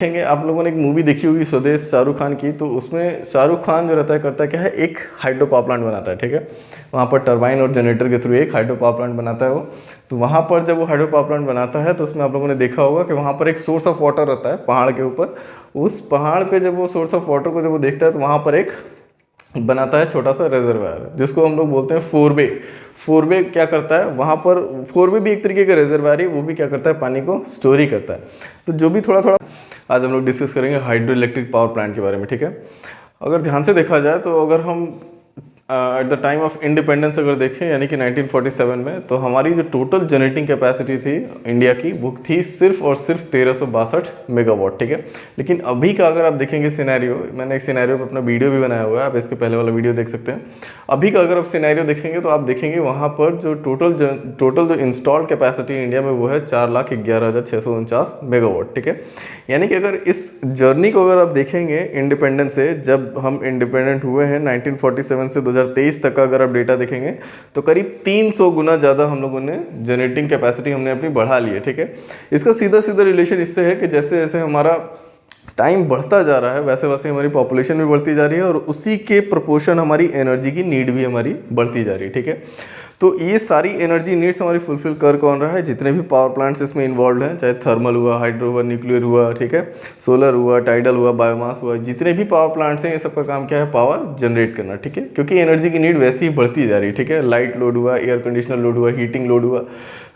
देखेंगे आप लोगों ने एक मूवी देखी होगी स्वदेश शाहरुख खान की, तो उसमें शाहरुख खान जो रहता है करता है क्या है, एक हाइड्रो पावर प्लांट बनाता है। ठीक है, वहाँ पर टरबाइन और जनरेटर के थ्रू एक हाइड्रो पावर प्लांट बनाता है वो। तो वहाँ पर जब वो हाइड्रो पावर प्लांट बनाता है तो उसमें आप लोगों ने देखा होगा कि वहाँ पर एक सोर्स ऑफ वाटर रहता है पहाड़ के ऊपर। उस पहाड़ पे जब वो सोर्स ऑफ वाटर को जब वो देखता है तो वहाँ पर एक बनाता है छोटा सा रिजर्वायर, जिसको हम लोग बोलते हैं फोरबे। फोरबे क्या करता है वहाँ पर, फोरबे भी एक तरीके का रिजर्वायर है, वो भी क्या करता है पानी को स्टोर ही करता है। तो जो भी थोड़ा थोड़ा आज हम लोग डिस्कस करेंगे हाइड्रो इलेक्ट्रिक पावर प्लांट के बारे में। ठीक है, अगर ध्यान से देखा जाए तो अगर हम at the time of independence अगर देखें यानी कि 1947 में, तो हमारी जो टोटल जनरेटिंग कैपेसिटी थी इंडिया की वो थी सिर्फ और सिर्फ 1362 मेगावाट। ठीक है, लेकिन अभी का अगर आप देखेंगे सिनेरियो, मैंने एक सिनेरियो पर अपना वीडियो भी बनाया हुआ है, आप इसके पहले वाला वीडियो देख सकते हैं। अभी का अगर आप सिनेरियो देखेंगे तो आप देखेंगे वहाँ पर जो टोटल जो इंस्टॉल्ड कैपेसिटी इंडिया में वो है 4,11,649 मेगावाट। ठीक है, यानी कि अगर इस जर्नी को अगर आप देखेंगे इंडिपेंडेंस से, जब हम इंडिपेंडेंट हुए हैं 1947 से 2023 तक का अगर आप डेटा देखेंगे तो करीब 300 गुना ज़्यादा हम लोगों ने जनरेटिंग कैपेसिटी हमने अपनी बढ़ा ली है। ठीक है, इसका सीधा सीधा रिलेशन इससे है कि जैसे जैसे हमारा टाइम बढ़ता जा रहा है वैसे वैसे हमारी पॉपुलेशन भी बढ़ती जा रही है और उसी के प्रोपोर्शन हमारी एनर्जी की नीड भी हमारी बढ़ती जा रही है। ठीक है, तो ये सारी एनर्जी नीड्स हमारी फुलफिल कर कौन रहा है, जितने भी पावर प्लांट्स इसमें इन्वॉल्व हैं, चाहे थर्मल हुआ, हाइड्रो हुआ, न्यूक्लियर हुआ, ठीक है, सोलर हुआ, टाइडल हुआ, बायोमास हुआ, जितने भी पावर प्लांट्स हैं ये सबका काम क्या है, पावर जनरेट करना। ठीक है, क्योंकि एनर्जी की नीड वैसे ही बढ़ती जा रही है। ठीक है, लाइट लोड हुआ, एयर कंडीशनर लोड हुआ, हीटिंग लोड हुआ,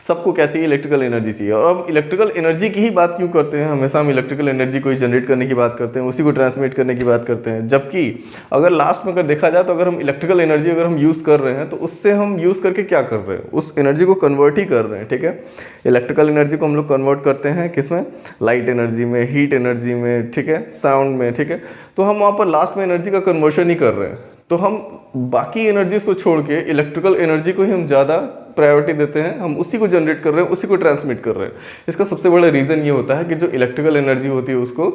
सबको क्या चाहिए, इलेक्ट्रिकल एनर्जी चाहिए। और अब इलेक्ट्रिकल एनर्जी की ही बात क्यों करते हैं, हमेशा हम इलेक्ट्रिकल एनर्जी को जनरेट करने की बात करते हैं, उसी को ट्रांसमिट करने की बात करते हैं। जबकि अगर लास्ट में अगर देखा जाए तो अगर हम इलेक्ट्रिकल एनर्जी अगर हम यूज़ कर रहे हैं तो उससे हम यूज़ करके क्या कर रहे हैं, उस एनर्जी को कन्वर्ट ही कर रहे हैं। ठीक है, इलेक्ट्रिकल एनर्जी को हम लोग कन्वर्ट करते हैं किसमें, लाइट एनर्जी में, हीट एनर्जी में, ठीक है, साउंड में। ठीक है, तो हम वहाँ पर लास्ट में एनर्जी का कन्वर्शन ही कर रहे हैं। तो हम बाकी एनर्जीज को छोड़ के इलेक्ट्रिकल एनर्जी को ही हम ज़्यादा प्रायोरिटी देते हैं, हम उसी को जनरेट कर रहे हैं, उसी को ट्रांसमिट कर रहे हैं। इसका सबसे बड़ा रीज़न ये होता है कि जो इलेक्ट्रिकल एनर्जी होती है उसको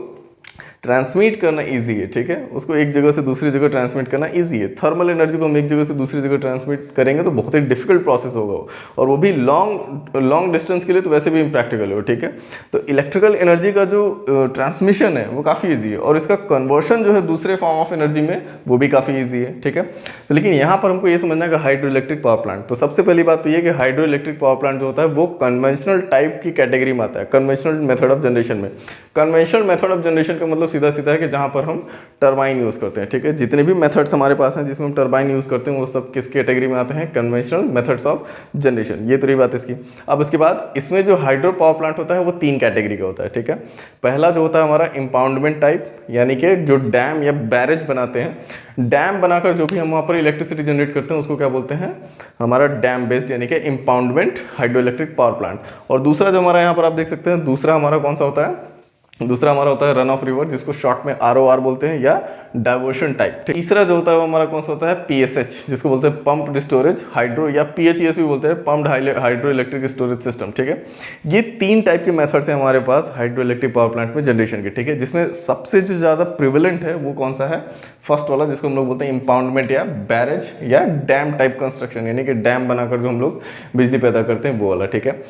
ट्रांसमिट करना इजी है। ठीक है, उसको एक जगह से दूसरी जगह ट्रांसमिट करना इजी है। थर्मल एनर्जी को हम एक जगह से दूसरी जगह ट्रांसमिट करेंगे तो बहुत ही डिफिकल्ट प्रोसेस होगा और वो भी लॉन्ग डिस्टेंस के लिए तो वैसे भी इम्प्रैक्टिकल है। ठीक है, तो इलेक्ट्रिकल एनर्जी का जो ट्रांसमिशन है वो काफ़ी ईजी है और इसका कन्वर्शन जो है दूसरे फॉर्म ऑफ एनर्जी में वो भी काफ़ी ईजी है। ठीक है, तो लेकिन यहाँ पर हमको ये समझना है कि हाइड्रो इलेक्ट्रिक पावर प्लांट, तो सबसे पहली बात तो ये कि हाइड्रो इलेक्ट्रिक पावर प्लांट जो होता है वो कन्वेंशनल टाइप की कैटेगरी में आता है, कन्वेंशनल मेथड ऑफ जनरेशन में। कन्वेंशनल मेथड ऑफ जनरेशन का मतलब सीधा सीधा है कि जहाँ पर हम टरबाइन यूज़ करते हैं। ठीक है, जितने भी मेथड्स हमारे पास हैं जिसमें हम टरबाइन यूज़ करते हैं वो सब किस कैटेगरी में आते हैं, कन्वेंशनल मेथड्स ऑफ जनरेशन। ये तो रही बात इसकी। अब इसके बाद इसमें जो हाइड्रो पावर प्लांट होता है वो 3 कैटेगरी का होता है। ठीक है, पहला जो होता है हमारा इम्पाउंडमेंट टाइप, यानी कि जो डैम या बैरेज बनाते हैं, डैम बनाकर जो भी हम वहाँ पर इलेक्ट्रिसिटी जनरेट करते हैं उसको क्या बोलते हैं, हमारा डैम बेस्ड यानी कि इम्पाउंडमेंट हाइड्रो इलेक्ट्रिक पावर प्लांट। और दूसरा जो हमारा यहाँ पर आप देख सकते हैं, दूसरा हमारा कौन सा होता है, दूसरा हमारा होता है रन ऑफ रिवर, जिसको शॉर्ट में ROR बोलते हैं, या डाइवर्शन टाइप। तीसरा जो होता है वो हमारा कौन सा होता है, PSH, जिसको बोलते हैं पंप्ड स्टोरेज हाइड्रो, या PHES भी बोलते हैं, pumped hydro electric storage system. ठीक है, ये 3 टाइप के मेथड्स हैं हमारे पास हाइड्रो इलेक्ट्रिक पावर प्लांट में जनरेशन के। ठीक है, जिसमें सबसे जो ज़्यादा प्रिवेलेंट है वो कौन सा है, फर्स्ट वाला, जिसको हम लोग बोलते हैं इम्पाउंडमेंट या बैरेज या डैम टाइप कंस्ट्रक्शन, यानी कि डैम बनाकर जो हम लोग बिजली पैदा करते हैं वो वाला। ठीक है,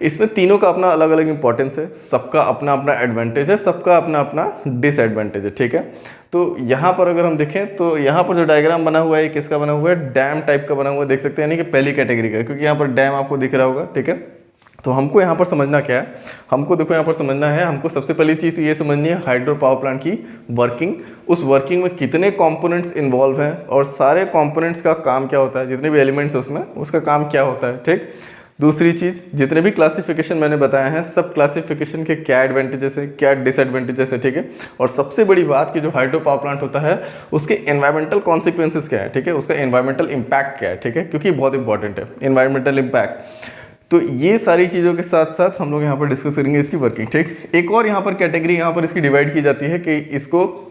इसमें तीनों का अपना अलग अलग इंपॉर्टेंस है, सबका अपना अपना एडवांटेज है, सबका अपना अपना डिसएडवांटेज है। ठीक है, तो यहाँ पर अगर हम देखें तो यहाँ पर जो डायग्राम बना हुआ है किसका बना हुआ है, डैम टाइप का बना हुआ है, देख सकते हैं, यानी कि पहली कैटेगरी का, क्योंकि यहाँ पर डैम आपको दिख रहा होगा। ठीक है, तो हमको यहाँ पर समझना क्या है, हमको देखो यहाँ पर समझना है, हमको सबसे पहली चीज़ ये समझनी है हाइड्रो पावर प्लांट की वर्किंग, उस वर्किंग में कितने कंपोनेंट्स इन्वॉल्व हैं और सारे कंपोनेंट्स का काम क्या होता है, जितने भी एलिमेंट्स हैं उसमें उसका काम क्या होता है। ठीक, दूसरी चीज़, जितने भी क्लासिफिकेशन मैंने बताए हैं सब क्लासिफिकेशन के क्या एडवांटेजेस है, क्या डिसएडवांटेजेस है। ठीक है, और सबसे बड़ी बात कि जो हाइड्रो पावर प्लांट होता है उसके एनवायरमेंटल कॉन्सिक्वेंसेस क्या है। ठीक है, उसका एनवायरमेंटल इम्पैक्ट क्या है। ठीक है, क्योंकि बहुत इंपॉर्टेंट है एनवायरमेंटल इम्पैक्ट। तो ये सारी चीज़ों के साथ साथ हम लोग यहाँ पर डिस्कस करेंगे इसकी वर्किंग। ठीक, एक और यहाँ पर कैटेगरी यहाँ पर इसकी डिवाइड की जाती है कि इसको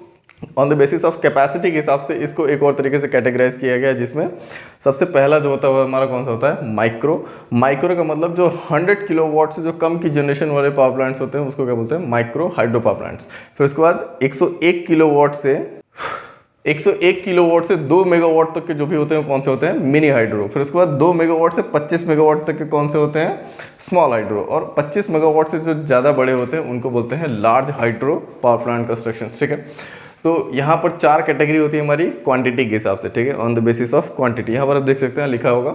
on the basis of capacity के हिसाब से इसको एक और तरीके से कैटेगराइज किया गया है, जिसमें सबसे पहला जो होता है हमारा कौन सा होता है, माइक्रो। माइक्रो का मतलब जो 100 किलोवाट से जो कम की जनरेशन वाले पावर प्लांट्स होते हैं उसको क्या बोलते हैं, माइक्रो हाइड्रो पावर प्लांट्स। फिर उसके बाद 101 किलोवाट से 101 किलोवाट से 2 मेगावाट तक के जो भी होते हैं कौन से होते हैं, मिनी हाइड्रो। फिर उसके बाद 2 मेगावाट से 25 मेगावाट तक के कौन से होते हैं, स्मॉल हाइड्रो। और 25 मेगावाट से जो ज़्यादा बड़े होते हैं उनको बोलते हैं large hydro power plant construction. ठीक है, तो यहाँ पर 4 कैटेगरी होती है हमारी क्वांटिटी के हिसाब से। ठीक है, on the basis of quantity, यहाँ पर आप देख सकते हैं लिखा होगा।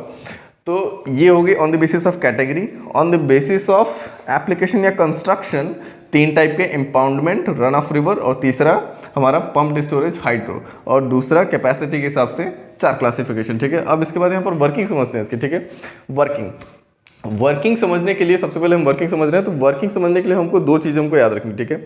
तो ये होगी on the basis of category. On the basis of application या कंस्ट्रक्शन 3 टाइप के, इम्पाउंडमेंट, रन ऑफ रिवर, और तीसरा हमारा पम्प्ड स्टोरेज हाइड्रो, और दूसरा कैपेसिटी के हिसाब से 4 क्लासिफिकेशन। ठीक है, अब इसके बाद यहाँ पर वर्किंग समझते हैं इसकी। ठीक है, वर्किंग समझने के लिए सबसे पहले हम वर्किंग समझ रहे हैं, तो वर्किंग समझने के लिए हमको 2 चीज़ें हमको याद रखनी। ठीक है,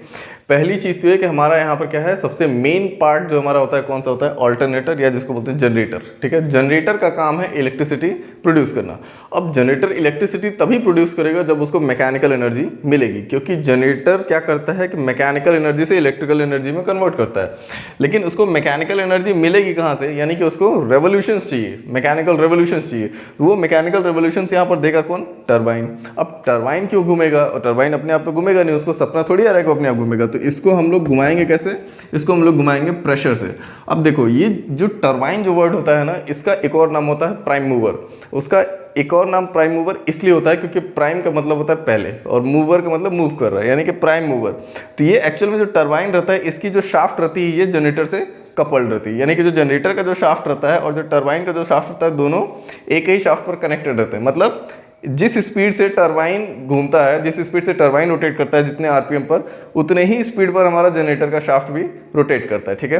पहली चीज़ तो ये कि हमारा यहाँ पर क्या है, सबसे मेन पार्ट जो हमारा होता है कौन सा होता है, ऑल्टरनेटर, या जिसको बोलते हैं जनरेटर। ठीक है, जनरेटर का काम है इलेक्ट्रिसिटी प्रोड्यूस करना। अब जनरेटर इलेक्ट्रिसिटी तभी प्रोड्यूस करेगा जब उसको मैकेनिकल एनर्जी मिलेगी, क्योंकि जनरेटर क्या करता है कि मैकेनिकल एनर्जी से इलेक्ट्रिकल एनर्जी में कन्वर्ट करता है। लेकिन उसको मैकेनिकल एनर्जी मिलेगी कहाँ से, यानी कि उसको रेवोल्यूशंस चाहिए, मैकेनिकल रेवोल्यूशंस चाहिए। वो मैकेनिकल रेवोल्यूशंस यहाँ पर देगा कौन, टरबाइन। अब टरबाइन क्यों घूमेगा, और टरबाइन अपने आप तो घूमेगा नहीं, उसको सपना थोड़ी आ रहा है कि अपने आप घूमेगा। तो इसको हम लोग घुमाएंगे कैसे, इसको हम लोग घुमाएंगे प्रेशर से। अब देखो ये जो टरबाइन जो वर्ड होता है ना, इसका एक और नाम होता है प्राइम मूवर। उसका एक और नाम प्राइम मूवर इसलिए होता है क्योंकि प्राइम का मतलब होता है पहले, और मूवर का मतलब मूव कर रहा है, यानी कि प्राइम मूवर। तो ये एक्चुअल में जो टरबाइन रहता है, इसकी जो शाफ्ट रहती है ये जनरेटर से कपल्ड रहती है, यानी कि जो जनरेटर का जो शाफ्ट रहता है और जो टरबाइन का जो शाफ्ट रहता है, दोनों एक ही शाफ्ट पर कनेक्टेड रहते हैं। मतलब जिस स्पीड से टरबाइन घूमता है, जिस स्पीड से टरबाइन रोटेट करता है, जितने आरपीएम पर, उतने ही स्पीड पर हमारा जनरेटर का शाफ्ट भी रोटेट करता है। ठीक है,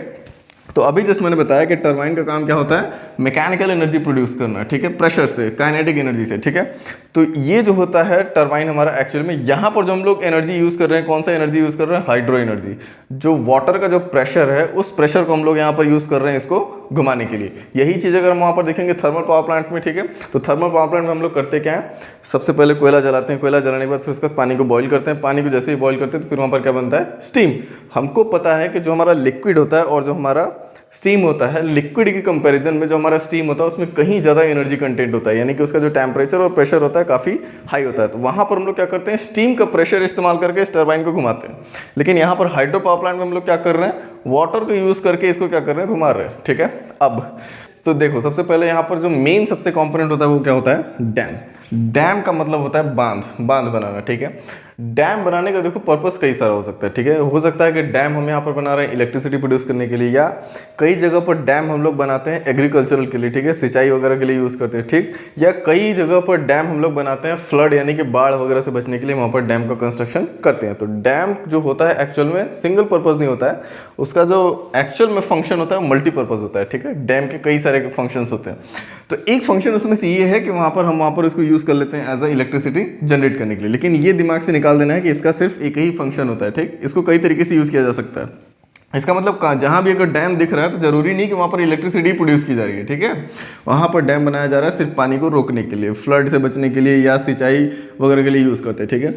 तो अभी जस्ट मैंने बताया कि टरबाइन का काम क्या होता है, मैकेनिकल एनर्जी प्रोड्यूस करना। ठीक है, प्रेशर से, काइनेटिक एनर्जी से। ठीक है, तो ये जो होता है टरबाइन हमारा, एक्चुअल में यहाँ पर जो हम लोग एनर्जी यूज़ कर रहे हैं, कौन सा एनर्जी यूज़ कर रहे हैं, हाइड्रो एनर्जी। जो वाटर का जो प्रेशर है, उस प्रेशर को हम लोग यहाँ पर यूज़ कर रहे हैं इसको घुमाने के लिए। यही चीज़ अगर हम वहाँ पर देखेंगे थर्मल पावर प्लांट में। ठीक है, तो थर्मल पावर प्लांट में हम लोग करते क्या है, सबसे पहले कोयला जलाते हैं, कोयला जलाने के बाद फिर उसके बाद पानी को बॉईल करते हैं। पानी को जैसे ही बॉईल करते हैं तो फिर वहाँ पर क्या बनता है, स्टीम। हमको पता है कि जो हमारा लिक्विड होता है और जो हमारा स्टीम होता है, लिक्विड की कंपैरिजन में जो हमारा स्टीम होता है उसमें कहीं ज़्यादा एनर्जी कंटेंट होता है, यानी कि उसका जो टेम्परेचर और प्रेशर होता है काफ़ी हाई होता है। तो वहाँ पर हम लोग क्या करते हैं, स्टीम का प्रेशर इस्तेमाल करके इस टरबाइन को घुमाते हैं। लेकिन यहाँ पर हाइड्रो पावर प्लांट में हम लोग क्या कर रहे हैं, वाटर को यूज़ करके इसको क्या कर रहे हैं, घुमा रहे हैं। ठीक है, अब तो देखो सबसे पहले यहाँ पर जो मेन सबसे कॉम्पोनेंट होता है वो क्या होता है, डैम। डैम का मतलब होता है बांध बनाना। ठीक है, डैम बनाने का देखो पर्पस कई सारा हो सकता है। ठीक है, हो सकता है कि डैम हम यहाँ पर बना रहे हैं इलेक्ट्रिसिटी प्रोड्यूस करने के लिए, या कई जगह पर डैम हम लोग बनाते हैं एग्रीकल्चरल के लिए। ठीक है, सिंचाई वगैरह के लिए यूज़ करते हैं। ठीक, या कई जगह पर डैम हम लोग बनाते हैं फ्लड यानी कि बाढ़ वगैरह से बचने के लिए, वहाँ पर डैम का कंस्ट्रक्शन करते हैं। तो डैम जो होता है एक्चुअल में सिंगल पर्पज़ नहीं होता है, उसका जो एक्चुअल में फंक्शन होता है मल्टीपर्पज़ होता है। ठीक है, डैम के कई सारे फंक्शंस होते हैं। तो एक फंक्शन उसमें से ये है कि वहाँ पर इसको यूज़ कर लेते हैं एज अ इलेक्ट्रिसिटी जनरेट करने के लिए। लेकिन ये दिमाग से निकाल देना है कि इसका सिर्फ एक ही फंक्शन होता है। ठीक, इसको कई तरीके से यूज़ किया जा सकता है। इसका मतलब जहाँ भी अगर डैम दिख रहा है तो जरूरी नहीं कि वहाँ पर इलेक्ट्रिसिटी प्रोड्यूस की जा रही है। ठीक है, वहाँ पर डैम बनाया जा रहा है सिर्फ पानी को रोकने के लिए, फ्लड से बचने के लिए, या सिंचाई वगैरह के लिए यूज़ करते हैं। ठीक है,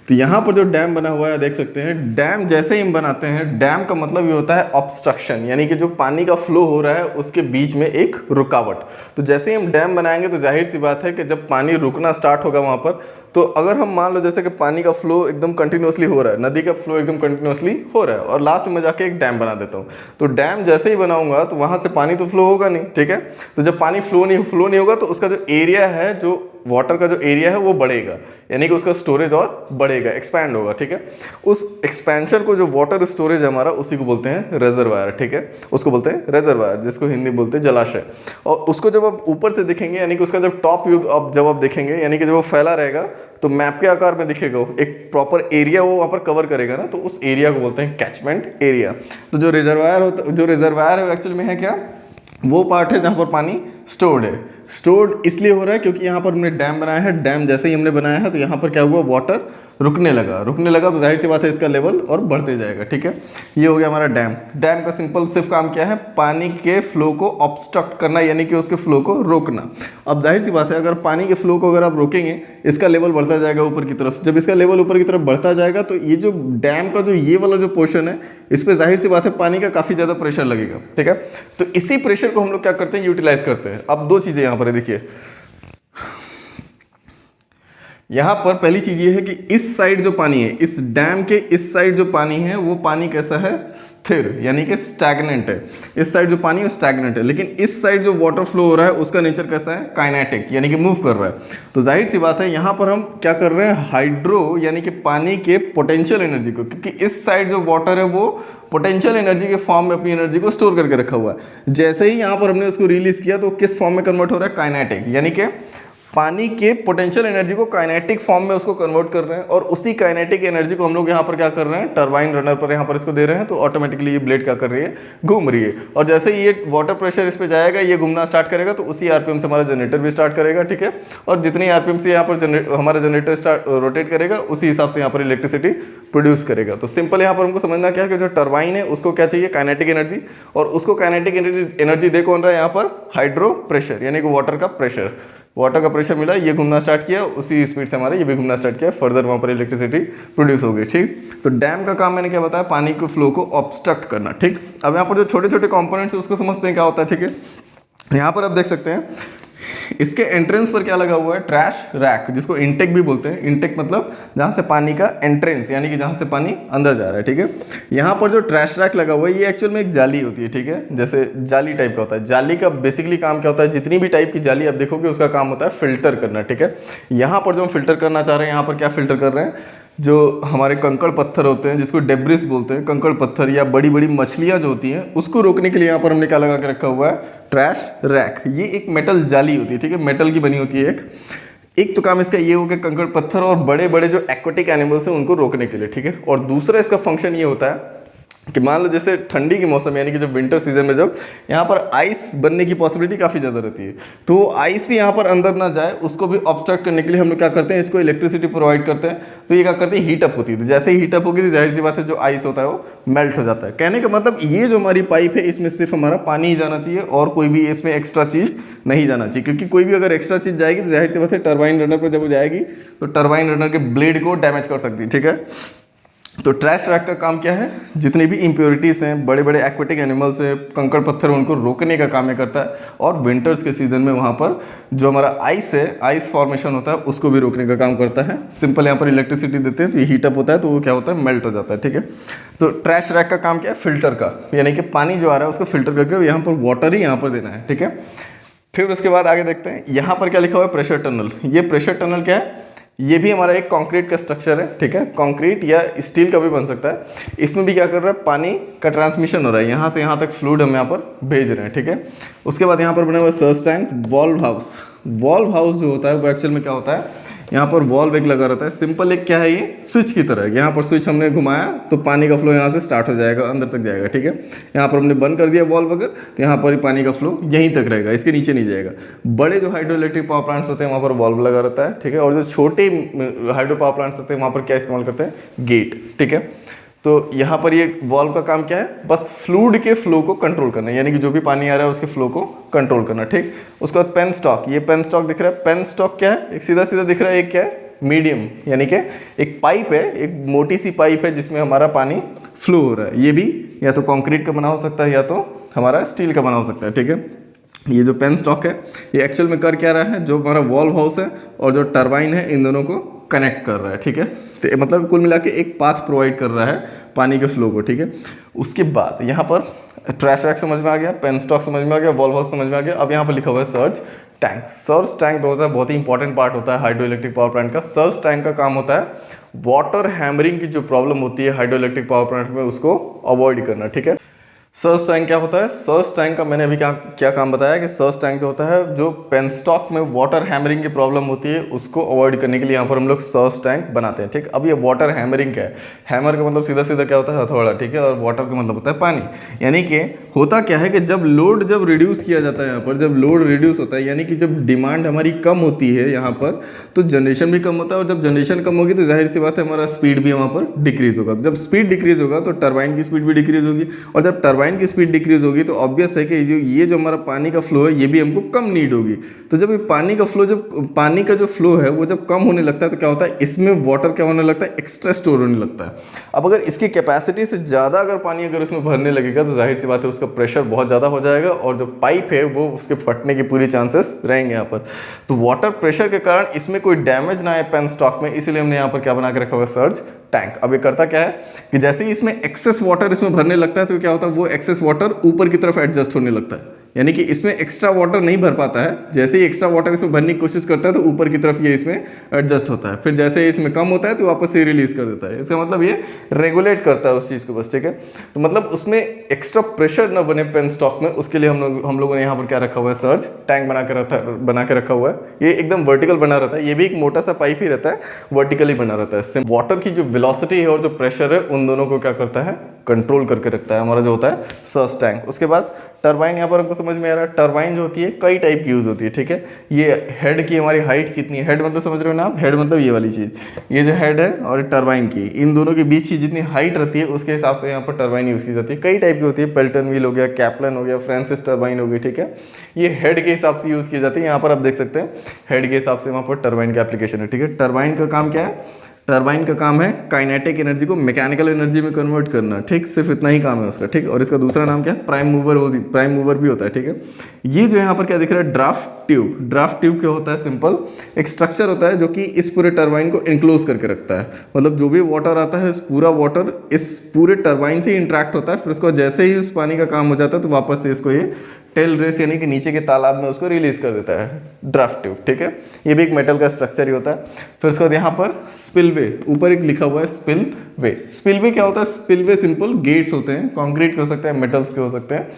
तो यहाँ पर जो डैम बना हुआ है देख सकते हैं, डैम जैसे ही हम बनाते हैं, डैम का मतलब ये होता है ऑब्स्ट्रक्शन, यानी कि जो पानी का फ्लो हो रहा है उसके बीच में एक रुकावट। तो जैसे ही हम डैम बनाएंगे तो जाहिर सी बात है कि जब पानी रुकना स्टार्ट होगा वहाँ पर, तो अगर हम मान लो जैसे कि पानी का फ्लो एकदम कंटिन्यूसली हो रहा है, नदी का फ्लो एकदम कंटिन्यूसली हो रहा है, और लास्ट में जाके एक डैम बना देता हूँ, तो डैम जैसे ही बनाऊंगा तो वहाँ से पानी तो फ्लो होगा नहीं। ठीक है, तो जब पानी फ्लो नहीं होगा तो उसका जो एरिया है, जो वाटर का जो एरिया है वो बढ़ेगा, यानी कि उसका स्टोरेज और बढ़ेगा, एक्सपैंड होगा। ठीक है, उस एक्सपेंशन को जो वाटर स्टोरेज है हमारा, उसी को बोलते हैं रेजरवायर। ठीक है, उसको बोलते हैं रेजरवायर, जिसको हिंदी बोलते हैं जलाशय। और उसको जब आप ऊपर से दिखेंगे, यानी कि उसका जब टॉप व्यू जब आप देखेंगे, यानी कि जब वो फैला रहेगा तो मैप के आकार में दिखेगा, एक प्रॉपर एरिया वो वहाँ पर कवर करेगा ना, तो उस एरिया को बोलते हैं कैचमेंट एरिया। तो जो रिजर्वायर है एक्चुअल में है क्या, वो पार्ट है जहाँ पर पानी स्टोर्ड है। स्टोर्ड इसलिए हो रहा है क्योंकि यहाँ पर हमने डैम बनाया है, डैम जैसे ही हमने बनाया है तो यहाँ पर क्या हुआ, वाटर रुकने लगा तो जाहिर सी बात है इसका लेवल और बढ़ते जाएगा। ठीक है, ये हो गया हमारा डैम। डैम का सिंपल सिर्फ काम क्या है, पानी के फ्लो को ऑब्स्ट्रक्ट करना, यानी कि उसके फ्लो को रोकना। अब जाहिर सी बात है अगर पानी के फ्लो को अगर आप रोकेंगे, इसका लेवल बढ़ता जाएगा ऊपर की तरफ। जब इसका लेवल ऊपर की तरफ बढ़ता जाएगा तो ये जो डैम का जो ये वाला जो पोर्शन है, इस पर जाहिर सी बात है पानी का काफ़ी ज़्यादा प्रेशर लगेगा। ठीक है, तो इसी प्रेशर को हम लोग क्या करते हैं, यूटिलाइज करते हैं। अब दो चीज़ें यहाँ पर देखिए, यहाँ पर पहली चीज़ ये है कि इस साइड जो पानी है, इस डैम के इस साइड जो पानी है वो पानी कैसा है, स्थिर, यानी कि स्टैग्नेंट है। इस साइड जो पानी है स्टैग्नेंट है, लेकिन इस साइड जो वाटर फ्लो हो रहा है उसका नेचर कैसा है, काइनेटिक, यानी कि मूव कर रहा है। तो जाहिर सी बात है यहाँ पर हम क्या कर रहे हैं, हाइड्रो यानी कि पानी के पोटेंशियल एनर्जी को, क्योंकि इस साइड जो वाटर है वो पोटेंशियल एनर्जी के फॉर्म में अपनी एनर्जी को स्टोर करके रखा हुआ है। जैसे ही यहाँ पर हमने उसको रिलीज किया तो किस फॉर्म में कन्वर्ट हो रहा है, काइनेटिक, यानी कि पानी के पोटेंशियल एनर्जी को काइनेटिक फॉर्म में उसको कन्वर्ट कर रहे हैं। और उसी काइनेटिक एनर्जी को हम लोग यहाँ पर क्या कर रहे हैं, टरबाइन रनर पर यहाँ पर इसको दे रहे हैं, तो ऑटोमेटिकली ये ब्लेड क्या कर रही है, घूम रही है। और जैसे ही ये वाटर प्रेशर इस पे जाएगा, ये घूमना स्टार्ट करेगा, तो उसी आरपीएम से हमारा जनरेटर भी स्टार्ट करेगा, ठीक है। और जितनी आरपीएम से यहाँ पर हमारा जनरेटर स्टार्ट रोटेट करेगा, उसी हिसाब से यहाँ पर इलेक्ट्रिसिटी प्रोड्यूस करेगा। तो सिंपल यहाँ पर हमको समझना क्या है कि जो टरबाइन है उसको क्या चाहिए, काइनेटिक एनर्जी, और उसको काइनेटिक एनर्जी दे कौन रहा है यहाँ पर, हाइड्रो प्रेशर, यानी कि वाटर का प्रेशर। वाटर का प्रेशर मिला, ये घूमना स्टार्ट किया, उसी स्पीड से हमारे ये भी घूमना स्टार्ट किया, फर्दर वहाँ पर इलेक्ट्रिसिटी प्रोड्यूस हो गई, ठीक। तो डैम का काम मैंने क्या बताया, पानी के फ्लो को ऑब्स्ट्रक्ट करना, ठीक। अब यहाँ पर जो छोटे छोटे कंपोनेंट्स है उसको समझते हैं क्या होता है, ठीक है। यहाँ पर आप देख सकते हैं इसके एंट्रेंस पर क्या लगा हुआ है, ट्रैश रैक, जिसको इनटेक भी बोलते हैं। इनटेक मतलब जहाँ से पानी का एंट्रेंस, यानी कि जहाँ से पानी अंदर जा रहा है, ठीक है। यहाँ पर जो ट्रैश रैक लगा हुआ है ये एक्चुअल में एक जाली होती है, ठीक है। जैसे जाली टाइप का होता है। जाली का बेसिकली काम क्या होता है, जितनी भी टाइप की जाली आप देखोगे उसका काम होता है फिल्टर करना, ठीक है। यहाँ पर जो हम फिल्टर करना चाह रहे हैं, यहाँ पर क्या फिल्टर कर रहे हैं, जो हमारे कंकड़ पत्थर होते हैं, जिसको डेब्रिस बोलते हैं, कंकड़ पत्थर या बड़ी बड़ी मछलियाँ जो होती हैं, उसको रोकने के लिए यहाँ पर हमने क्या लगा के रखा हुआ है, ट्रैश रैक। ये एक मेटल जाली होती है, ठीक है, मेटल की बनी होती है। एक तो काम इसका ये हो गया कंकड़ पत्थर और बड़े बड़े जो एक्वाटिक एनिमल्स हैं उनको रोकने के लिए, ठीक है। और दूसरा इसका फंक्शन ये होता है कि मान लो जैसे ठंडी के मौसम, यानी कि जब विंटर सीजन में जब यहाँ पर आइस बनने की पॉसिबिलिटी काफ़ी ज़्यादा रहती है, तो आइस भी यहाँ पर अंदर ना जाए, उसको भी ऑब्स्ट्रक्ट करने के लिए हम लोग क्या करते हैं, इसको इलेक्ट्रिसिटी प्रोवाइड करते हैं। तो ये क्या करते हैं, हीटअप होती है। तो जैसे ही हीटअप होगी तो जाहिर सी बात है जो आइस होता है वो मेल्ट हो जाता है। कहने का मतलब ये जो हमारी पाइप है इसमें सिर्फ हमारा पानी ही जाना चाहिए और कोई भी इसमें एक्स्ट्रा चीज़ नहीं जाना चाहिए, क्योंकि कोई भी अगर एक्स्ट्रा चीज़ जाएगी तो जाहिर सी बात है टरबाइन रनर पर जब वो जाएगी तो टरबाइन रनर के ब्लेड को डैमेज कर सकती है, ठीक है। तो ट्रैश रैक का काम क्या है, जितनी भी इम्प्योरिटीज़ हैं, बड़े बड़े एक्वाटिक एनिमल्स हैं, कंकड़ पत्थर, उनको रोकने का काम ये करता है। और विंटर्स के सीजन में वहाँ पर जो हमारा आइस है, आइस फॉर्मेशन होता है, उसको भी रोकने का काम करता है। सिंपल यहाँ पर इलेक्ट्रिसिटी देते हैं तो ये हीटअप होता है, तो वो क्या होता है, मेल्ट हो जाता है, ठीक है। तो ट्रैश रैक का काम क्या है, फिल्टर का, यानी कि पानी जो आ रहा है उसको फिल्टर करके यहाँ पर वाटर ही यहाँ पर देना है, ठीक है। फिर उसके बाद आगे देखते हैं, यहाँ पर क्या लिखा हुआ है, प्रेशर टनल। ये प्रेशर टनल क्या है, ये भी हमारा एक कंक्रीट का स्ट्रक्चर है, ठीक है। कंक्रीट या स्टील का भी बन सकता है। इसमें भी क्या कर रहा है, पानी का ट्रांसमिशन हो रहा है, यहाँ से यहाँ तक फ्लूइड हम यहाँ पर भेज रहे हैं, ठीक है। उसके बाद यहाँ पर बना हुआ है search tank, valve house. Valve house जो होता है वो एक्चुअल में क्या होता है, यहाँ पर वॉल्व एक लगा रहता है। सिंपल एक क्या है, ये स्विच की तरह है। यहाँ पर स्विच हमने घुमाया तो पानी का फ्लो यहाँ से स्टार्ट हो जाएगा, अंदर तक जाएगा, ठीक है। यहाँ पर हमने बंद कर दिया वॉल्व अगर, तो यहाँ पर ही पानी का फ्लो यहीं तक रहेगा, इसके नीचे नहीं जाएगा। बड़े जो हाइड्रो इलेक्ट्रिक पावर प्लांट्स होते हैं वहाँ पर वॉल्व लगा रहता है, ठीक है। और जो छोटे हाइड्रो पावर प्लांट्स होते हैं वहाँ पर क्या इस्तेमाल करते हैं, गेट, ठीक है। तो यहाँ पर ये वॉल्व का काम क्या है, बस फ्लूइड के फ्लो को कंट्रोल करना, यानी कि जो भी पानी आ रहा है उसके फ्लो को कंट्रोल करना, ठीक। उसके बाद पेन स्टॉक, ये पेन स्टॉक दिख रहा है। पेन स्टॉक क्या है, एक सीधा सीधा दिख रहा है, एक क्या है, मीडियम, यानी कि एक पाइप है, एक मोटी सी पाइप है जिसमें हमारा पानी फ्लो हो रहा है। ये भी या तो कंक्रीट का बना हो सकता है या तो हमारा स्टील का बना हो सकता है, ठीक है। ये जो पेन स्टॉक है ये एक्चुअल में कर क्या रहा है, जो हमारा वॉल्व हाउस है और जो टरबाइन है इन दोनों को कनेक्ट कर रहा है, ठीक है। तो मतलब कुल मिला के एक पाथ प्रोवाइड कर रहा है पानी के फ्लो को, ठीक है। उसके बाद यहाँ पर ट्रैश रैक समझ में आ गया, पेन स्टॉक समझ में आ गया, वॉल्व हाउस समझ में आ गया। अब यहाँ पर लिखा हुआ है सर्ज टैंक। सर्ज टैंक होता है बहुत ही इंपॉर्टेंट पार्ट होता है हाइड्रो इलेक्ट्रिक पावर प्लांट का। सर्ज टैंक का काम होता है वाटर हैमरिंग की जो प्रॉब्लम होती है हाइड्रो इलेक्ट्रिक पावर प्लांट में, उसको अवॉइड करना, ठीक है। सर्ज टैंक क्या होता है, सर्ज टैंक का मैंने अभी क्या काम बताया कि सर्ज टैंक जो होता है, जो पेन स्टॉक में वाटर हैमरिंग की प्रॉब्लम होती है उसको अवॉइड करने के लिए यहाँ पर हम लोग सर्ज टैंक बनाते हैं, ठीक। अब ये वाटर हैमरिंग क्या है, हैमर का मतलब सीधा सीधा क्या होता है, हथौड़ा, ठीक है। और वाटर का मतलब होता है पानी। यानी कि होता क्या है कि जब रिड्यूस किया जाता है, यहाँ पर जब लोड रिड्यूस होता है, यानी कि जब डिमांड हमारी कम होती है यहाँ पर, तो जनरेशन भी कम होता है। और जब जनरेशन कम होगी तो जाहिर सी बात है हमारा स्पीड भी वहाँ पर डिक्रीज होगा। तो जब स्पीड डिक्रीज होगा तो टरबाइन की स्पीड भी डिक्रीज होगी, और जब टरबाइन टरबाइन की स्पीड डिक्रीज होगी तो ऑब्वियस है कि ये जो हमारा पानी का फ्लो है ये भी हमको कम नीड होगी। तो जब ये पानी का जो फ्लो है वो जब कम होने लगता है तो क्या होता है, इसमें वाटर क्या होने लगता है, एक्स्ट्रा स्टोर होने लगता है। अब अगर इसकी कैपेसिटी से ज़्यादा अगर पानी अगर उसमें भरने लगेगा तो जाहिर सी बात है उसका प्रेशर बहुत ज़्यादा हो जाएगा और जो पाइप है वो उसके फटने की पूरी चांसेस रहेंगे यहाँ पर। तो वाटर प्रेशर के कारण इसमें कोई डैमेज ना आए पेन स्टॉक में, इसीलिए हमने यहाँ पर क्या बना के रखा हुआ है, सर्ज टैंक। अब ये करता क्या है कि जैसे ही इसमें एक्सेस वाटर इसमें भरने लगता है तो क्या होता है, वो एक्सेस वाटर ऊपर की तरफ एडजस्ट होने लगता है, यानी कि इसमें एक्स्ट्रा वाटर नहीं भर पाता है। जैसे ही एक्स्ट्रा वाटर इसमें भरने की कोशिश करता है तो ऊपर की तरफ ये इसमें एडजस्ट होता है, फिर जैसे ही इसमें कम होता है तो वापस से रिलीज कर देता है। इसका मतलब ये रेगुलेट करता है उस चीज़ को बस, ठीक है। तो मतलब उसमें एक्स्ट्रा प्रेशर न बने पेन स्टॉक में, उसके लिए हम लोगों ने यहाँ पर क्या रखा हुआ है, सर्ज टैंक बना के रखा हुआ है। ये एकदम वर्टिकल बना रहता है, ये भी एक मोटा सा पाइप ही रहता है, वर्टिकली बना रहता है। वाटर की जो वेलोसिटी है और जो प्रेशर है उन दोनों को क्या करता है, कंट्रोल करके रखता है हमारा जो होता है सर्ज टैंक। उसके बाद टरबाइन, यहाँ पर हमको समझ में आ रहा है टरबाइन जो होती है कई टाइप की यूज़ होती है, ठीक है। ये हेड की हमारी हाइट कितनी है, हेड मतलब समझ रहे हो ना आप, हेड मतलब ये वाली चीज़, ये जो हेड है और टरबाइन की, इन दोनों के बीच की जितनी हाइट रहती है उसके हिसाब से यहाँ पर टरबाइन यूज़ की जाती है। कई टाइप की होती है, पेल्टन व्हील हो गया, कैप्लन हो गया, फ्रांसिस टरबाइन हो गई, ठीक है। ये हेड के हिसाब से यूज़ की जाती है। यहाँ पर आप देख सकते हैं हेड के हिसाब से वहाँ पर टरबाइन का एप्लीकेशन है, ठीक है। टरबाइन का काम क्या है, टरबाइन का काम है काइनेटिक एनर्जी को मैकेनिकल एनर्जी में कन्वर्ट करना, ठीक, सिर्फ इतना ही काम है उसका, ठीक। और इसका दूसरा नाम क्या है, प्राइम मूवर भी होता है, ठीक है। ये जो यहाँ पर क्या दिख रहा है, ड्राफ्ट ट्यूब क्या होता है, सिंपल एक स्ट्रक्चर होता है जो कि इस पूरे टरबाइन को इनक्लोज करके रखता है। मतलब जो भी वाटर आता है पूरा वाटर इस पूरे टरबाइन से इंटरेक्ट होता है, फिर उसको जैसे ही उस पानी का काम हो जाता है तो वापस से इसको ये टेल रेस यानी कि नीचे के तालाब में उसको रिलीज कर देता है, ड्राफ्ट ट्यूब, ठीक है। ये भी एक मेटल का स्ट्रक्चर ही होता है। फिर उसके बाद यहाँ पर स्पिलवे, ऊपर एक लिखा हुआ है स्पिलवे क्या होता है, स्पिलवे सिंपल गेट्स होते हैं, कंक्रीट के हो सकते हैं, मेटल्स के हो सकते हैं।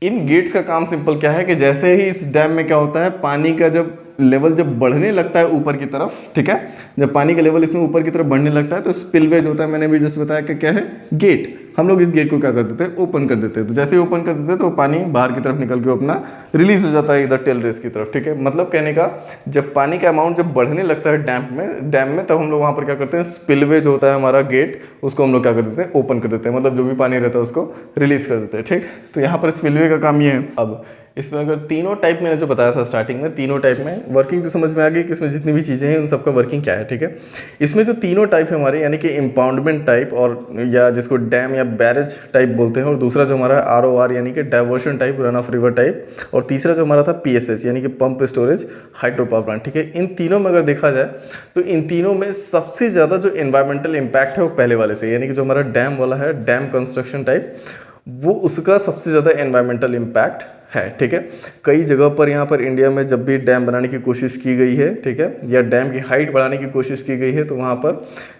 इन गेट्स का काम सिंपल क्या है कि जैसे ही इस डैम में क्या होता है, पानी का जब लेवल जब बढ़ने लगता है ऊपर की तरफ, ठीक है, जब पानी का लेवल इसमें ऊपर की तरफ बढ़ने लगता है तो स्पिलवे जो होता है, मैंने भी जस्ट बताया कि क्या है, गेट। हम लोग इस गेट को क्या कर देते हैं, ओपन कर देते हैं। तो जैसे ही ओपन कर देते हैं तो पानी बाहर की तरफ निकल के अपना रिलीज हो जाता है इधर टेल रेस की तरफ, ठीक है। मतलब कहने का जब पानी का अमाउंट जब बढ़ने लगता है डैम में तब हम लोग वहाँ पर क्या करते हैं, स्पिलवे जो होता है हमारा गेट, उसको हम लोग क्या कर देते हैं, ओपन कर देते हैं। मतलब जो भी पानी रहता है उसको रिलीज कर देते हैं, ठीक। तो यहाँ पर स्पिलवे का काम ये है। अब इसमें अगर तीनों टाइप मैंने जो बताया था स्टार्टिंग में, तीनों टाइप में वर्किंग तो समझ में आ गई कि इसमें जितनी भी चीज़ें हैं उन सबका वर्किंग क्या है, ठीक है। इसमें जो तीनों टाइप है हमारे, यानी कि इम्पाउंडमेंट टाइप और या जिसको डैम या बैरेज टाइप बोलते हैं, और दूसरा जो हमारा ROR यानी कि diversion type, run of river type, और तीसरा जो हमारा था PSH यानी कि pump storage hydro power plant, ठीक है। इन तीनों में अगर देखा जाए तो इन तीनों में सबसे ज़्यादा जो एनवायरमेंटल इम्पैक्ट है वो पहले वाले से, यानी कि जो हमारा डैम वाला है, डैम कंस्ट्रक्शन टाइप, वो उसका सबसे ज़्यादा एनवायरमेंटल इम्पैक्ट है, ठीक है। कई जगह पर यहाँ पर इंडिया में जब भी डैम बनाने की कोशिश की गई है, ठीक है, या डैम की हाइट बढ़ाने की कोशिश की गई है तो वहाँ पर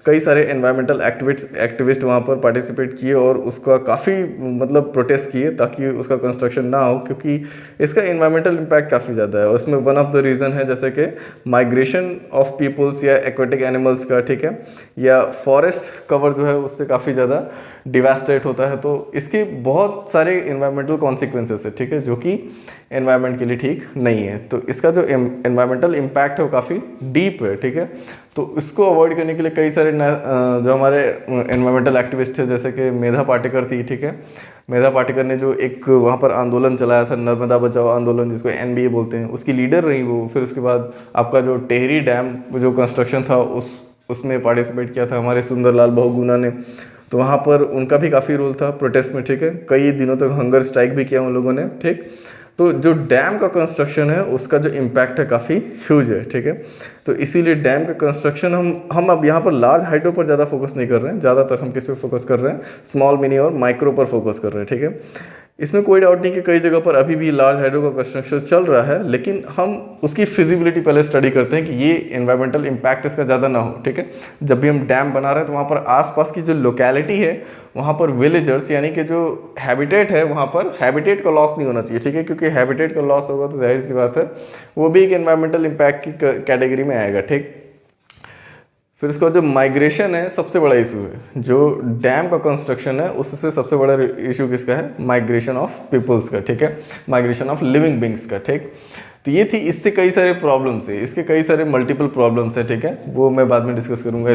कई सारे एनवायरमेंटल एक्टिविस्ट वहाँ पर पार्टिसिपेट किए और उसका काफ़ी मतलब प्रोटेस्ट किए ताकि उसका कंस्ट्रक्शन ना हो, क्योंकि इसका एनवायरमेंटल इम्पैक्ट काफ़ी ज़्यादा है। उसमें वन ऑफ द रीज़न है जैसे कि माइग्रेशन ऑफ पीपल्स या एक्वेटिक एनिमल्स का, ठीक है, या फॉरेस्ट कवर जो है उससे काफ़ी ज़्यादा डिवास्टेट होता है। तो इसके बहुत सारे एनवायरमेंटल कॉन्सिक्वेंसेस है, ठीक है, जो कि एनवायरनमेंट के लिए ठीक नहीं है। तो इसका जो एनवायरमेंटल इम्पैक्ट है वो काफ़ी डीप है, ठीक है। तो इसको अवॉइड करने के लिए कई सारे जो हमारे एनवायरमेंटल एक्टिविस्ट थे जैसे कि मेधा पाटेकर थी, ठीक है। मेधा पाटेकर ने जो एक वहाँ पर आंदोलन चलाया था, नर्मदा बचाओ आंदोलन, जिसको NBA बोलते हैं, उसकी लीडर रही वो। फिर उसके बाद आपका जो टेहरी डैम जो कंस्ट्रक्शन था उसमें पार्टिसिपेट किया था हमारे सुंदरलाल बहुगुणा ने। तो वहाँ पर उनका भी काफ़ी रोल था प्रोटेस्ट में, ठीक है। कई दिनों तक हंगर स्ट्राइक भी किया उन लोगों ने, ठीक। तो जो डैम का कंस्ट्रक्शन है उसका जो इम्पैक्ट है काफ़ी ह्यूज है, ठीक है। तो इसीलिए डैम का कंस्ट्रक्शन हम अब यहाँ पर लार्ज हाइटों पर ज़्यादा फोकस नहीं कर रहे हैं, ज़्यादातर हम किस पे फोकस कर रहे हैं, स्मॉल, मिनी और माइक्रो पर फोकस कर रहे हैं, ठीक है। इसमें कोई डाउट नहीं कि कई जगह पर अभी भी लार्ज हाइड्रो का कंस्ट्रक्शन चल रहा है, लेकिन हम उसकी फिजिबिलिटी पहले स्टडी करते हैं कि ये एनवायरमेंटल इम्पैक्ट इसका ज़्यादा ना हो, ठीक है। जब भी हम डैम बना रहे हैं तो वहाँ पर आसपास की जो लोकेलिटी है वहाँ पर विलेजर्स यानी कि जो हैबिटेट है वहाँ पर हैबिटेट का लॉस नहीं होना चाहिए, ठीक है, क्योंकि हैबिटेट का लॉस होगा तो जाहिर सी बात है वो भी एक एनवायरमेंटल इम्पैक्ट की कैटेगरी में आएगा, ठीक। फिर उसका जो माइग्रेशन है सबसे बड़ा इशू है, जो डैम का कंस्ट्रक्शन है उससे सबसे बड़ा इशू किसका है, माइग्रेशन ऑफ पीपल्स का, ठीक है, माइग्रेशन ऑफ लिविंग बींग्स का, ठीक। तो ये थी, इससे कई सारे प्रॉब्लम्स है, इसके कई सारे मल्टीपल प्रॉब्लम्स है, ठीक है, वो मैं बाद में डिस्कस करूंगा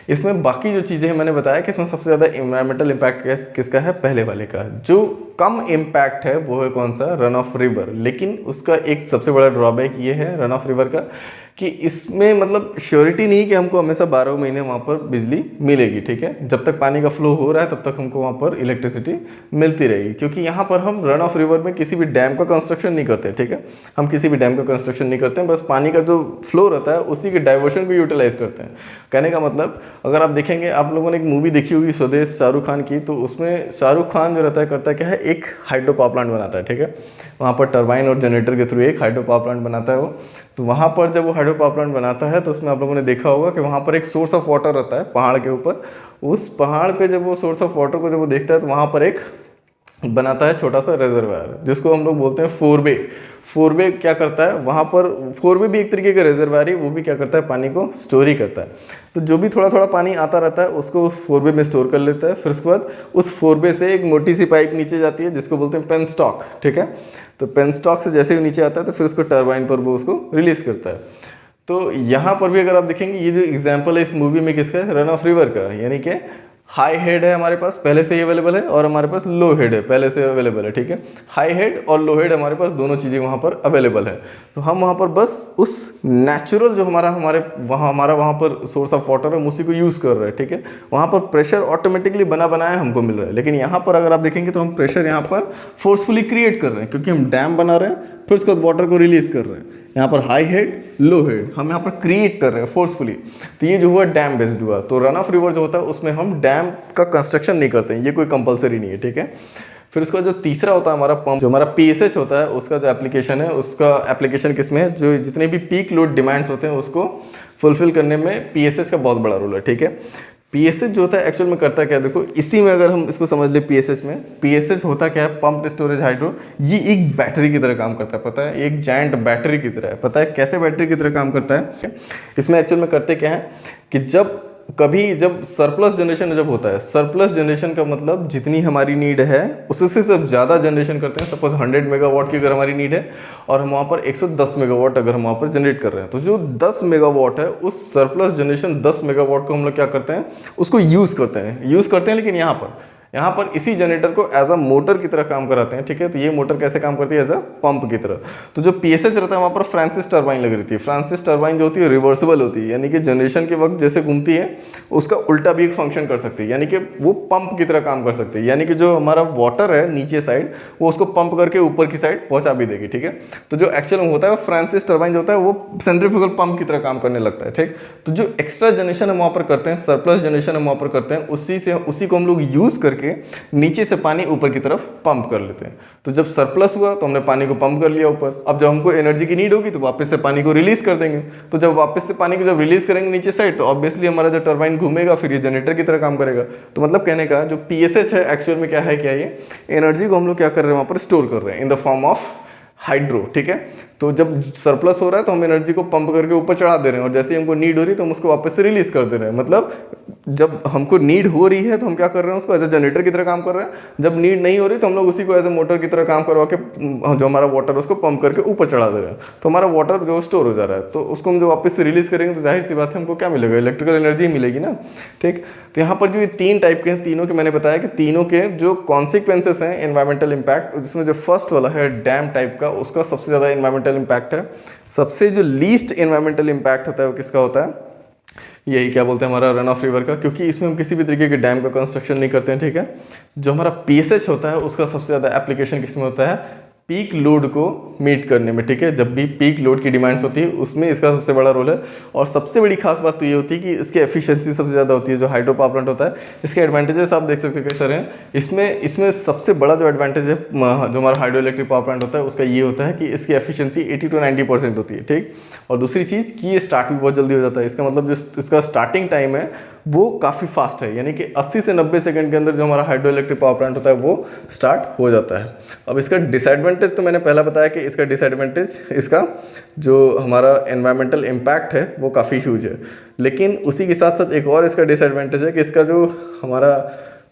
इसमें बाकी जो चीज़ें हैं मैंने बताया कि इसमें सबसे ज़्यादा इन्वायरमेंटल इम्पैक्ट किसका है, पहले वाले का। जो कम इम्पैक्ट है वो है कौन सा, रन ऑफ रिवर। लेकिन उसका एक सबसे बड़ा ड्रॉबैक ये है रन ऑफ रिवर का कि इसमें मतलब श्योरिटी नहीं कि हमको हमेशा 12 महीने वहाँ पर बिजली मिलेगी, ठीक है। जब तक पानी का फ्लो हो रहा है तब तक हमको वहाँ पर इलेक्ट्रिसिटी मिलती रहेगी, क्योंकि यहाँ पर हम रन ऑफ रिवर में किसी भी डैम का कंस्ट्रक्शन नहीं करते, ठीक है। हम किसी भी डैम का कंस्ट्रक्शन नहीं करते हैं, बस पानी का जो फ्लो रहता है उसी के डाइवर्शन को यूटिलाइज करते हैं। कहने का मतलब, अगर आप देखेंगे, आप लोगों ने एक मूवी देखी होगी स्वदेश, शाहरुख खान की, तो उसमें शाहरुख खान जो रहता है करता क्या है, एक हाइड्रो पावर प्लांट बनाता है, ठीक है। वहाँ पर टरबाइन और जनरेटर के थ्रू एक हाइड्रो पावर प्लांट बनाता है वो। तो वहाँ पर जब वो हाइड्रो पावर प्लांट बनाता है तो उसमें आप लोगों ने देखा होगा कि वहाँ पर एक सोर्स ऑफ वाटर रहता है पहाड़ के ऊपर। उस पहाड़ पे जब वो सोर्स ऑफ वाटर को जब वो देखता है तो वहाँ पर एक बनाता है छोटा सा रिजर्वायर, जिसको हम लोग बोलते हैं फोरबे। फोरबे क्या करता है, वहाँ पर फोरबे भी एक तरीके का रिजर्वायर है, वो भी क्या करता है, पानी को स्टोर ही करता है। तो जो भी थोड़ा थोड़ा पानी आता रहता है उसको उस फोरबे में स्टोर कर लेता है। फिर उसके बाद उस फोरबे से एक मोटी सी पाइप नीचे जाती है जिसको बोलते हैं पेन स्टॉक, ठीक है। तो पेन स्टॉक से जैसे ही नीचे आता है तो फिर उसको टरबाइन पर वो उसको रिलीज करता है। तो यहाँ पर भी अगर आप देखेंगे, ये जो एग्जाम्पल है इस मूवी में किसका है, रन ऑफ रिवर का, यानी कि हाई हेड है हमारे पास पहले से ही अवेलेबल है और हमारे पास लो हेड है पहले से अवेलेबल है, ठीक है। हाई हेड और लो हेड हमारे पास दोनों चीज़ें वहाँ पर अवेलेबल है। तो हम वहाँ पर बस उस नेचुरल जो हमारा वहाँ पर सोर्स ऑफ वाटर है हम उसी को यूज़ कर रहे हैं, ठीक है। वहाँ पर प्रेशर ऑटोमेटिकली बना बनाया हमको मिल रहा है, लेकिन यहाँ पर अगर आप देखेंगे तो हम प्रेशर यहाँ पर फोर्सफुली क्रिएट कर रहे हैं, क्योंकि हम डैम बना रहे हैं, फिर उसके बाद वाटर को रिलीज कर रहे हैं। यहाँ पर हाई हेड लो हेड हम यहाँ पर क्रिएट कर रहे हैं फोर्सफुली। तो ये जो हुआ डैम बेस्ड हुआ। तो रन ऑफ रिवर जो होता है उसमें हम डैम का कंस्ट्रक्शन नहीं करते हैं, ये कोई कंपलसरी नहीं है, ठीक है। फिर उसका जो तीसरा होता है हमारा पंप, जो हमारा पीएसएच होता है, उसका जो एप्लीकेशन है, उसका एप्लीकेशन किसमें है, जो जितने भी पीक लोड डिमांड्स होते हैं उसको फुलफिल करने में पीएसएच का बहुत बड़ा रोल है, ठीक है। पीएसएच जो होता है एक्चुअल में करता क्या है, देखो इसी में अगर हम इसको समझ ले, पीएसएच होता क्या है, पंप स्टोरेज हाइड्रो। ये एक बैटरी की तरह काम करता है, पता है, एक जायंट बैटरी की तरह है। पता है कैसे बैटरी की तरह काम करता है, इसमें एक्चुअल में करते क्या है कि जब सरप्लस जनरेशन जब होता है, सरप्लस जनरेशन का मतलब जितनी हमारी नीड है उससे सब ज़्यादा जनरेशन करते हैं। सपोज 100 मेगावाट की अगर हमारी नीड है और हम वहाँ पर 110 मेगावाट अगर हम वहाँ पर जनरेट कर रहे हैं, तो जो 10 मेगावाट है उस सरप्लस जनरेशन 10 मेगावाट को हम लोग क्या करते हैं, उसको यूज़ करते हैं। लेकिन यहाँ पर इसी जनरेटर को एज अ मोटर की तरह काम कराते हैं, ठीक है। तो ये मोटर कैसे काम करती है, एज अ पंप की तरह। तो जो पीएसएच रहता है वहाँ पर फ्रांसिस टरबाइन लगी रहती है। फ्रांसिस टरबाइन जो होती है रिवर्सिबल होती है, यानी कि जनरेशन के वक्त जैसे घूमती है उसका उल्टा भी एक फंक्शन कर सकती है, यानी कि वो पंप की तरह काम कर सकती है। यानी कि जो हमारा वाटर है नीचे साइड वो उसको पंप करके ऊपर की साइड पहुँचा भी देगी, ठीक है। तो जो एक्चुअल में होता है फ्रांसिस टरबाइन जो होता है वो सेंट्रीफ्यूगल पंप की तरह काम करने लगता है, ठीक। तो जो एक्स्ट्रा जनरेशन हम वहाँ पर करते हैं, सरप्लस जनरेशन हम वहाँ पर करते हैं, उसी को हम लोग यूज़ करके नीचे से पानी ऊपर की तरफ पंप कर लेते हैं। तो जब सरप्लस हुआ तो हमने पानी को पंप कर लिया ऊपर। अब जब हमको एनर्जी की नीड होगी तो वापस से पानी को रिलीज कर देंगे। तो जब वापस से पानी को जब रिलीज करेंगे नीचे साइड, तो ऑब्वियसली हमारा जो टरबाइन घूमेगा फिर ये जनरेटर की तरह काम करेगा। तो मतलब कहने का जो पीएसएच है एक्चुअल में क्या है, ये एनर्जी को हम लोग क्या कर रहे हैं, वहाँ पर स्टोर कर रहे हैं in the form of hydro, ठीक है। तो जब सरप्लस हो रहा है तो हम एनर्जी को पंप करके ऊपर चढ़ा दे रहे हैं, और जैसे ही हमको नीड हो रही है तो हम उसको वापस से रिलीज कर दे रहे हैं। मतलब जब हमको नीड हो रही है तो हम क्या कर रहे हैं, उसको एज ए जनरेटर की तरह काम कर रहे हैं। जब नीड नहीं हो रही तो हम लोग उसी को एज ए मोटर की तरह काम करवा के जो हमारा वाटर उसको पंप करके ऊपर चढ़ा दे रहे हैं। तो हमारा वाटर जो स्टोर हो जा रहा है, तो उसको हम जो वापस से रिलीज करेंगे तो जाहिर सी बात है हमको क्या मिलेगा, इलेक्ट्रिकल एनर्जी मिलेगी ना, ठीक। तो यहाँ पर जो ये 3 टाइप के हैं, तीनों के मैंने बताया कि तीनों के जो कॉन्सिक्वेंसेस हैं एनवायरमेंटल इम्पैक्ट, जिसमें जो फर्स्ट वाला है डैम टाइप का, उसका सबसे ज़्यादा एनवायरमेंटल इम्पैक्ट है। सबसे जो लीस्ट एनवायरमेंटल इम्पैक्ट होता है वो किसका होता है, यही क्या बोलते हैं हमारा रन ऑफ रिवर का, क्योंकि इसमें हम किसी भी तरीके के डैम का कंस्ट्रक्शन नहीं करते हैं, ठीक है। जो हमारा पीएसएच होता है उसका सबसे ज़्यादा एप्लीकेशन किसमें होता है, पीक लोड को मीट करने में, ठीक है। जब भी पीक लोड की डिमांड्स होती है उसमें इसका सबसे बड़ा रोल है। और सबसे बड़ी खास बात तो ये होती है कि इसकी एफिशिएंसी सबसे ज़्यादा होती है। जो हाइड्रो पावर प्लांट होता है इसके एडवांटेजेस आप देख सकते हैं कई सारे हैं। इसमें सबसे बड़ा जो एडवांटेज है जो हमारा हाइड्रो इलेक्ट्रिक पावर प्लांट होता है उसका ये होता है कि इसकी एफिशिएंसी 80 to 90% होती है, ठीक। और दूसरी चीज़ कि ये स्टार्ट भी बहुत जल्दी हो जाता है। इसका मतलब जो इसका स्टार्टिंग टाइम है वो काफ़ी फास्ट है, यानी कि 80 से 90 सेकंड के अंदर जो हमारा हाइड्रो इलेक्ट्रिक पावर प्लांट होता है वो स्टार्ट हो जाता है। अब इसका डिसएडवांटेज तो मैंने पहला बताया कि इसका डिसएडवांटेज, इसका जो हमारा एनवायरमेंटल इम्पैक्ट है वो काफ़ी ह्यूज है। लेकिन उसी के साथ साथ एक और इसका डिसएडवांटेज है कि इसका जो हमारा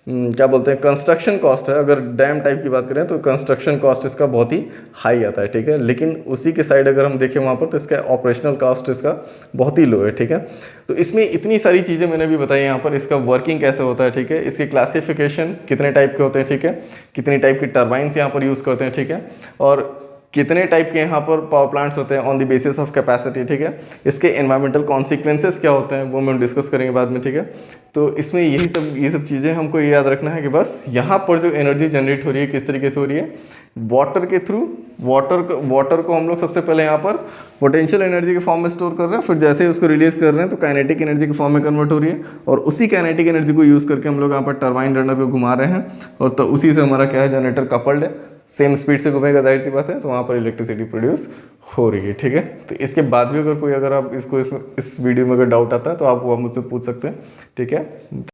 क्या बोलते हैं कंस्ट्रक्शन कॉस्ट है, अगर डैम टाइप की बात करें तो कंस्ट्रक्शन कॉस्ट इसका बहुत ही हाई आता है, ठीक है। लेकिन उसी के साइड अगर हम देखें वहाँ पर तो इसका ऑपरेशनल कॉस्ट इसका बहुत ही लो है, ठीक है। तो इसमें इतनी सारी चीज़ें मैंने भी बताई यहाँ पर, इसका वर्किंग कैसे होता है, ठीक है, इसके क्लासिफिकेशन कितने टाइप के होते हैं, ठीक है, कितनी टाइप की टर्बाइंस यहाँ पर यूज़ करते हैं, ठीक है, और कितने टाइप के यहाँ पर पावर प्लांट्स होते हैं on the basis of capacity, ठीक है। इसके एनवायरमेंटल कॉन्सिक्वेंसेस क्या होते हैं वो हम डिस्कस करेंगे बाद में, ठीक है। तो इसमें ये सब चीज़ें हमको ये याद रखना है कि बस यहाँ पर जो एनर्जी जनरेट हो रही है किस तरीके से हो रही है, वाटर के थ्रू। वाटर को हम लोग सबसे पहले यहाँ पर पोटेंशियल एनर्जी के फॉर्म में स्टोर कर रहे हैं, फिर जैसे ही उसको रिलीज कर रहे हैं तो काइनेटिक एनर्जी के फॉर्म में कन्वर्ट हो रही है, और उसी काइनेटिक एनर्जी को यूज़ करके हम लोग यहाँ पर टरबाइन रनर को घुमा रहे हैं, और तो उसी से हमारा क्या है, जनरेटर कपल्ड है, सेम स्पीड से घूमेगा, जाहिर सी बात है, तो वहाँ पर इलेक्ट्रिसिटी प्रोड्यूस हो रही है, ठीक है। तो इसके बाद भी अगर कोई अगर आप इस वीडियो में अगर डाउट आता है तो आप वो मुझसे पूछ सकते हैं, ठीक है।